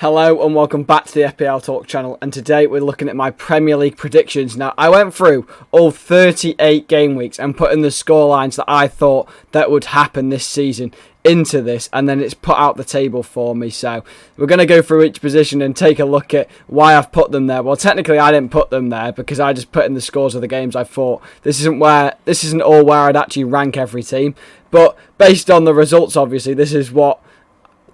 Hello and welcome back to the FPL Talk channel, and today we're looking at my Premier League predictions. Now, I went through all 38 game weeks and put in the scorelines that I thought that would happen this season into this, and then it's put out the table for me. So we're going to go through each position and take a look at why I've put them there. Well, technically I didn't put them there because I just put in the scores of the games I thought. This isn't all where I'd actually rank every team, but based on the results, obviously this is what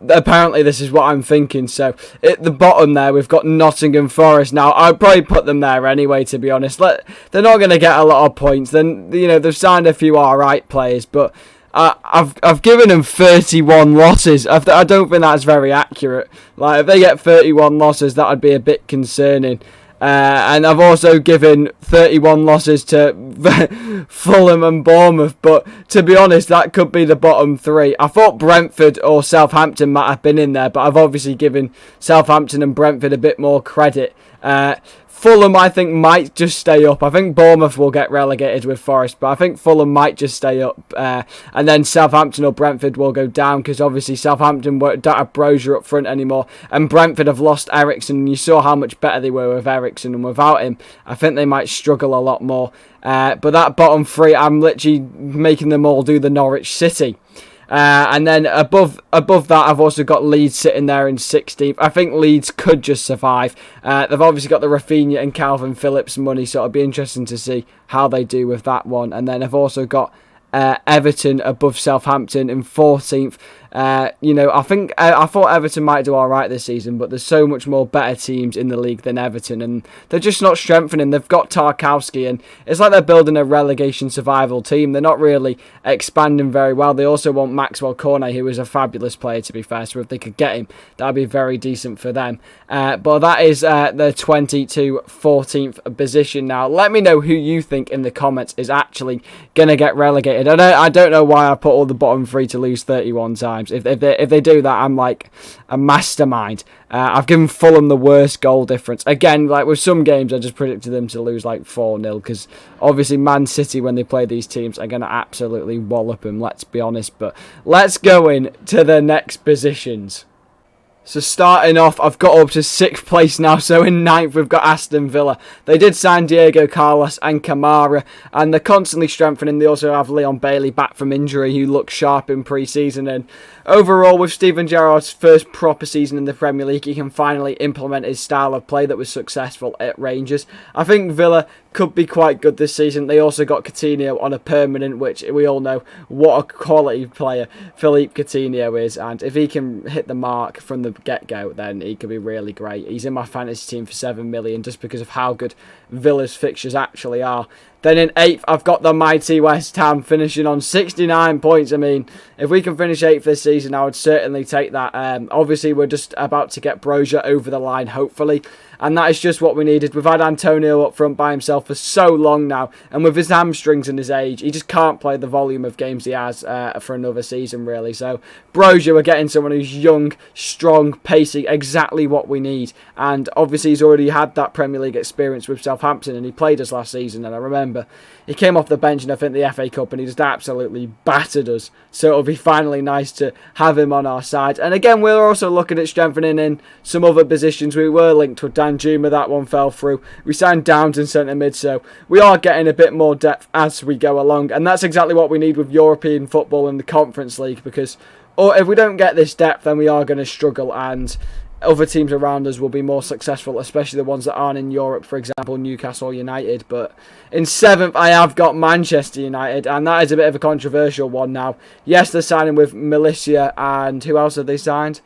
I'm thinking. So at the bottom there, we've got Nottingham Forest. Now, I'd probably put them there anyway, to be honest. They're not going to get a lot of points. Then, they've signed a few alright players, but I've given them 31 losses. I don't think that's very accurate. Like, if they get 31 losses, that would be a bit concerning. And I've also given 31 losses to Fulham and Bournemouth, but to be honest, that could be the bottom three. I thought Brentford or Southampton might have been in there, but I've obviously given Southampton and Brentford a bit more credit. Fulham, I think, might just stay up. I think Bournemouth will get relegated with Forest, but I think Fulham might just stay up. And then Southampton or Brentford will go down, because obviously Southampton don't have Brozier up front anymore. And Brentford have lost Eriksen, and you saw how much better they were with Eriksen. And without him, I think they might struggle a lot more. But that bottom three, I'm literally making them all do the Norwich City. And then above that, I've also got Leeds sitting there in 16th. I think Leeds could just survive. They've obviously got the Rafinha and Calvin Phillips money, so it'll be interesting to see how they do with that one. And then I've also got Everton above Southampton in 14th. I thought Everton might do alright this season, but there's so much more better teams in the league than Everton, and they're just not strengthening. They've got Tarkowski, and it's like they're building a relegation survival team. They're not really expanding very well. They also want Maxwell Cornet, who is a fabulous player, to be fair, so if they could get him, that'd be very decent for them. But that is the 20 to 14th position. Now, let me know who you think in the comments is actually going to get relegated. I don't know why I put all the bottom three to lose 31 times. If they do that, I'm like a mastermind. I've given Fulham the worst goal difference. Again, like with some games, I just predicted them to lose like 4-0, because obviously Man City, when they play these teams, are going to absolutely wallop them, let's be honest. But let's go in to the next positions. So starting off, I've got up to 6th place now. So in 9th, we've got Aston Villa. They did sign Diego Carlos and Kamara, and they're constantly strengthening. They also have Leon Bailey back from injury, who looks sharp in pre-season. And overall, with Steven Gerrard's first proper season in the Premier League, he can finally implement his style of play that was successful at Rangers. I think Villa could be quite good this season. They also got Coutinho on a permanent, which we all know what a quality player Philippe Coutinho is, and if he can hit the mark from the get-go, then he could be really great. He's in my fantasy team for 7 million just because of how good Villa's fixtures actually are. Then in 8th, I've got the mighty West Ham finishing on 69 points. I mean, if we can finish 8th this season, I would certainly take that. Obviously, we're just about to get Brozier over the line, hopefully. And that is just what we needed. We've had Antonio up front by himself for so long now. And with his hamstrings and his age, he just can't play the volume of games he has for another season, really. So, Brozier, we're getting someone who's young, strong, pacey, exactly what we need. And obviously, he's already had that Premier League experience with Southampton, and he played us last season. And I remember he came off the bench in, I think, the FA Cup, and he just absolutely battered us. So it'll be finally nice to have him on our side. And again, we're also looking at strengthening in some other positions. We were linked with Dan Juma, that one fell through. We signed Downs in centre mid, so we are getting a bit more depth as we go along. And that's exactly what we need with European football in the Conference League, because if we don't get this depth, then we are going to struggle, and other teams around us will be more successful, especially the ones that aren't in Europe, for example, Newcastle United. But in 7th, I have got Manchester United, and that is a bit of a controversial one now. Yes, they're signing with Milicia, and who else have they signed?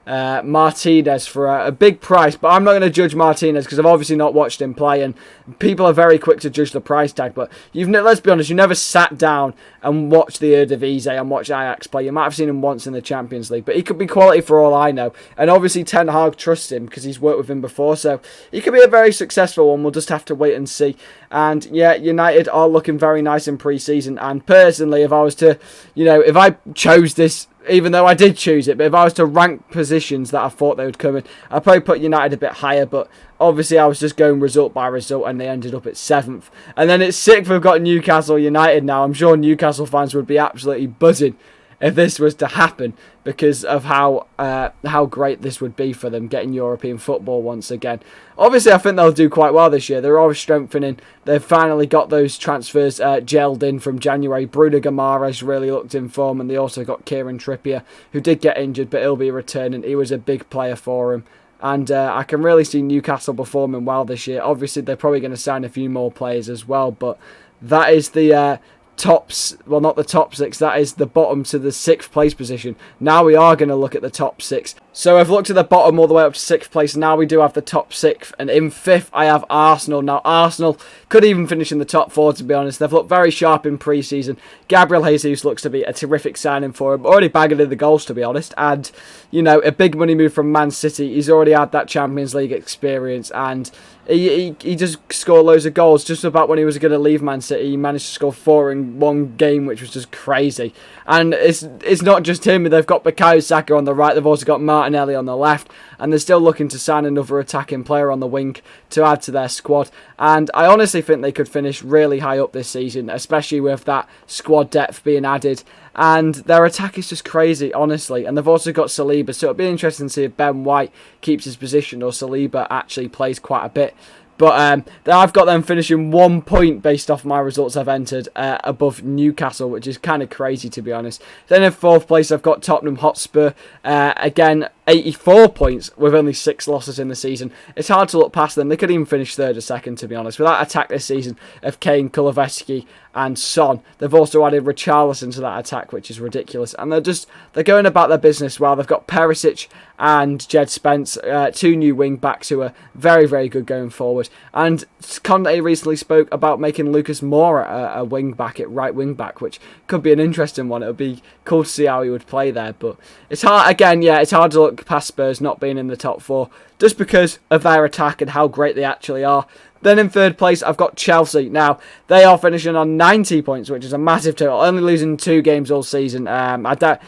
Martinez for a big price, but I'm not going to judge Martinez because I've obviously not watched him play, and people are very quick to judge the price tag. But let's be honest, you never sat down and watched the Eredivisie and watched Ajax play. You might have seen him once in the Champions League, but he could be quality for all I know. And obviously Ten Hag trusts him because he's worked with him before, so he could be a very successful one. We'll just have to wait and see. And yeah, United are looking very nice in pre-season, and personally, if I was to, if I chose this, even though I did choose it, but if I was to rank positions that I thought they would come in, I'd probably put United a bit higher, but obviously I was just going result by result, and they ended up at 7th. And then at 6th, we've got Newcastle United now. I'm sure Newcastle fans would be absolutely buzzing if this was to happen, because of how great this would be for them getting European football once again. Obviously, I think they'll do quite well this year. They're always strengthening. They've finally got those transfers gelled in from January. Bruno Guimaraes really looked in form, and they also got Kieran Trippier, who did get injured, but he'll be returning. He was a big player for him. And I can really see Newcastle performing well this year. Obviously, they're probably going to sign a few more players as well, but that is the tops, well, not the top six, that is the bottom to the 6th place position. Now we are going to look at the top 6. So I've looked at the bottom all the way up to 6th place. Now we do have the top 6th, and in 5th I have Arsenal. Now Arsenal could even finish in the top 4, to be honest. They've looked very sharp in pre-season. Gabriel Jesus looks to be a terrific signing for him. Already bagging in the goals, to be honest. And, you know, a big money move from Man City. He's already had that Champions League experience, and he just scored loads of goals. Just about when he was going to leave Man City, he managed to score 4 in one game, which was just crazy. And it's not just him. They've got Bukayo Saka on the right. They've also got Martinelli on the left. And they're still looking to sign another attacking player on the wing to add to their squad. And I honestly think they could finish really high up this season, especially with that squad depth being added. And their attack is just crazy, honestly. And they've also got Saliba, so it'll be interesting to see if Ben White keeps his position or Saliba actually plays quite a bit. But I've got them finishing 1 point based off my results I've entered above Newcastle, which is kind of crazy, to be honest. Then in 4th place, I've got Tottenham Hotspur. Again, 84 points with only 6 losses in the season. It's hard to look past them. They could even finish 3rd or 2nd, to be honest. With that attack this season of Kane, Kulusevski and Son, they've also added Richarlison to that attack, which is ridiculous. And they're going about their business well. They've got Perisic and Jed Spence, 2 new wing backs who are very, very good going forward. And Conte recently spoke about making Lucas Moura a wing back at right wing back, which could be an interesting one. It would be cool to see how he would play there. But it's hard, again, yeah, it's hard to look past Spurs not being in the top 4 just because of their attack and how great they actually are. Then in 3rd place, I've got Chelsea. Now, they are finishing on 90 points, which is a massive total. Only losing 2 games all season. I don't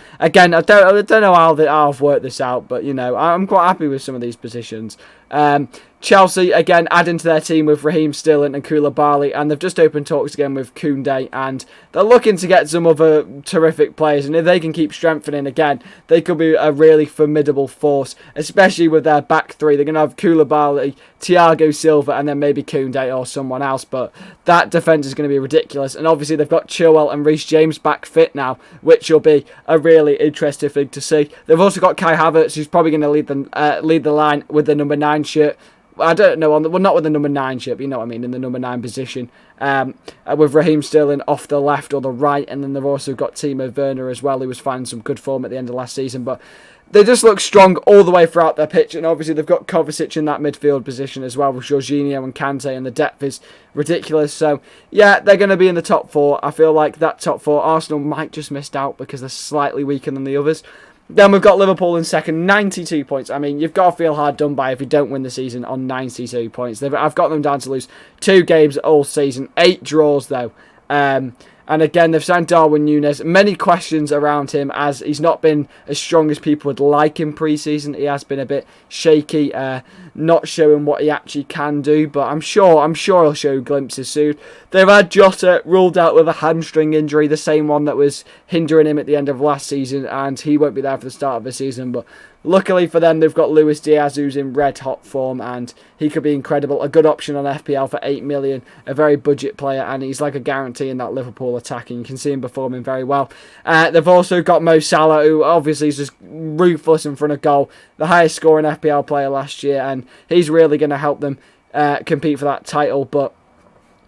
know how I've worked this out, but, you know, I'm quite happy with some of these positions. Chelsea, again, adding to their team with Raheem Sterling and Koulibaly, and they've just opened talks again with Koundé, and they're looking to get some other terrific players, and if they can keep strengthening again, they could be a really formidable force, especially with their back 3. They're going to have Koulibaly, Thiago Silva, and then maybe Koundé or someone else, but that defence is going to be ridiculous, and obviously they've got Chilwell and Reece James back fit now, which will be a really interesting thing to see. They've also got Kai Havertz, who's probably going to lead the line with the number 9 shirt. I don't know, not with the number 9 shirt, but you know what I mean, in the number 9 position. With Raheem Sterling off the left or the right, and then they've also got Timo Werner as well, who was finding some good form at the end of last season. But they just look strong all the way throughout their pitch, and obviously they've got Kovacic in that midfield position as well with Jorginho and Kante, and the depth is ridiculous. So yeah, they're going to be in the top 4. I feel like that top 4, Arsenal might just missed out because they're slightly weaker than the others. Then we've got Liverpool in 2nd, 92 points. I mean, you've got to feel hard done by if you don't win the season on 92 points. I've got them down to lose 2 games all season, 8 draws though. And again, they've signed Darwin Núñez. Many questions around him as he's not been as strong as people would like in pre-season. He has been a bit shaky, not showing what he actually can do. But I'm sure he'll show glimpses soon. They've had Jota ruled out with a hamstring injury, the same one that was hindering him at the end of last season, and he won't be there for the start of the season. But luckily for them, they've got Luis Diaz, who's in red-hot form, and he could be incredible. A good option on FPL for 8 million, a very budget player, and he's like a guarantee in that Liverpool attack, and you can see him performing very well. They've also got Mo Salah, who obviously is just ruthless in front of goal, the highest scoring FPL player last year, and he's really going to help them compete for that title. But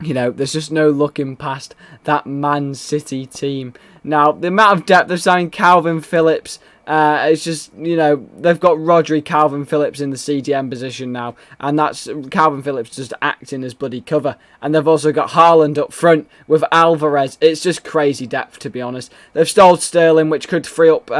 you know, there's just no looking past that Man City team. Now, the amount of depth they've signed Calvin Phillips, it's just, you know, they've got Rodri, Calvin Phillips in the CDM position now, and that's Calvin Phillips just acting as bloody cover. And they've also got Haaland up front with Alvarez. It's just crazy depth, to be honest. They've stole Sterling, which could free up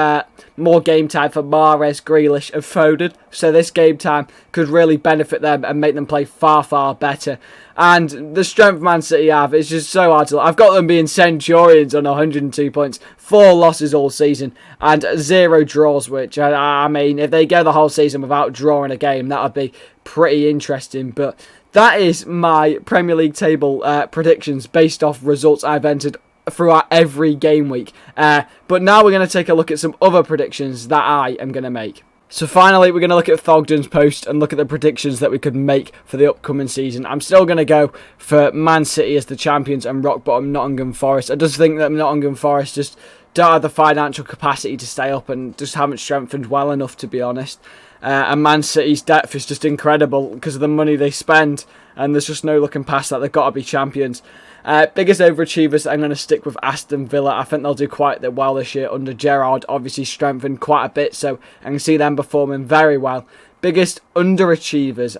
more game time for Mahrez, Grealish and Foden. So this game time could really benefit them and make them play far, far better. And the strength Man City have is just so hard to look. I've got them being Centurions on 102 points, 4 losses all season, and 0 draws, which, I mean, if they go the whole season without drawing a game, that would be pretty interesting. But that is my Premier League table predictions based off results I've entered throughout every game week. But now we're going to take a look at some other predictions that I am going to make. So finally, we're going to look at Thogden's post and look at the predictions that we could make for the upcoming season. I'm still going to go for Man City as the champions and rock bottom Nottingham Forest. I just think that Nottingham Forest just don't have the financial capacity to stay up and just haven't strengthened well enough, to be honest. And Man City's depth is just incredible because of the money they spend, and there's just no looking past that. They've got to be champions. Biggest overachievers, I'm going to stick with Aston Villa. I think they'll do quite well this year under Gerrard. Obviously strengthened quite a bit, so I can see them performing very well. Biggest underachievers,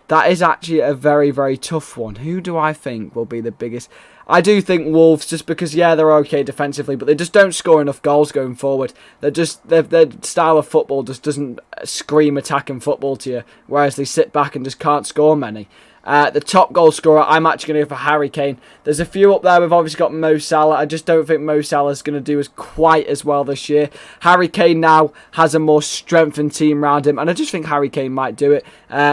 that is actually a very, very tough one. Who do I think will be the biggest? I do think Wolves, just because, yeah, they're okay defensively, but they just don't score enough goals going forward. Their style of football just doesn't scream attacking football to you, whereas they sit back and just can't score many. The top goal scorer, I'm actually going to go for Harry Kane. There's a few up there. We've obviously got Mo Salah. I just don't think Mo Salah is going to do quite as well this year. Harry Kane now has a more strengthened team around him, and I just think Harry Kane might do it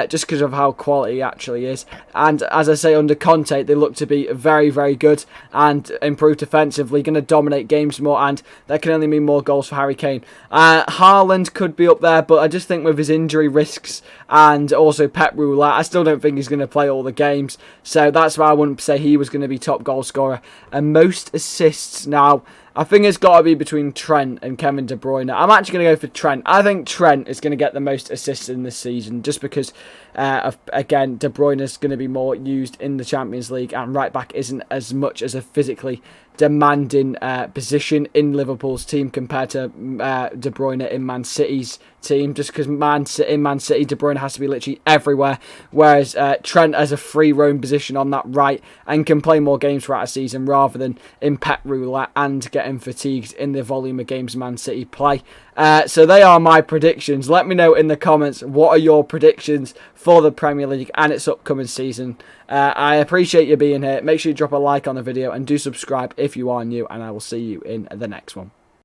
just because of how quality he actually is. And as I say, under Conte, they look to be very, very good and improved defensively, going to dominate games more, and that can only mean more goals for Harry Kane. Haaland could be up there, but I just think with his injury risks and also Pep Roulette, I still don't think he's going to play all the games, so that's why I wouldn't say he was going to be top goal scorer. And most assists, now I think it's got to be between Trent and Kevin De Bruyne. I'm actually going to go for Trent. I think Trent is going to get the most assists in this season, just because again, De Bruyne is going to be more used in the Champions League, and right back isn't as much as a physically demanding position in Liverpool's team compared to De Bruyne in Man City's team, just because in Man City, De Bruyne has to be literally everywhere, whereas Trent has a free roam position on that right and can play more games throughout a season rather than in Pep Roulette and getting fatigued in the volume of games Man City play. So they are my predictions. Let me know in the comments, what are your predictions for the Premier League and its upcoming season. I appreciate you being here. Make sure you drop a like on the video and do subscribe if you are new, and I will see you in the next one.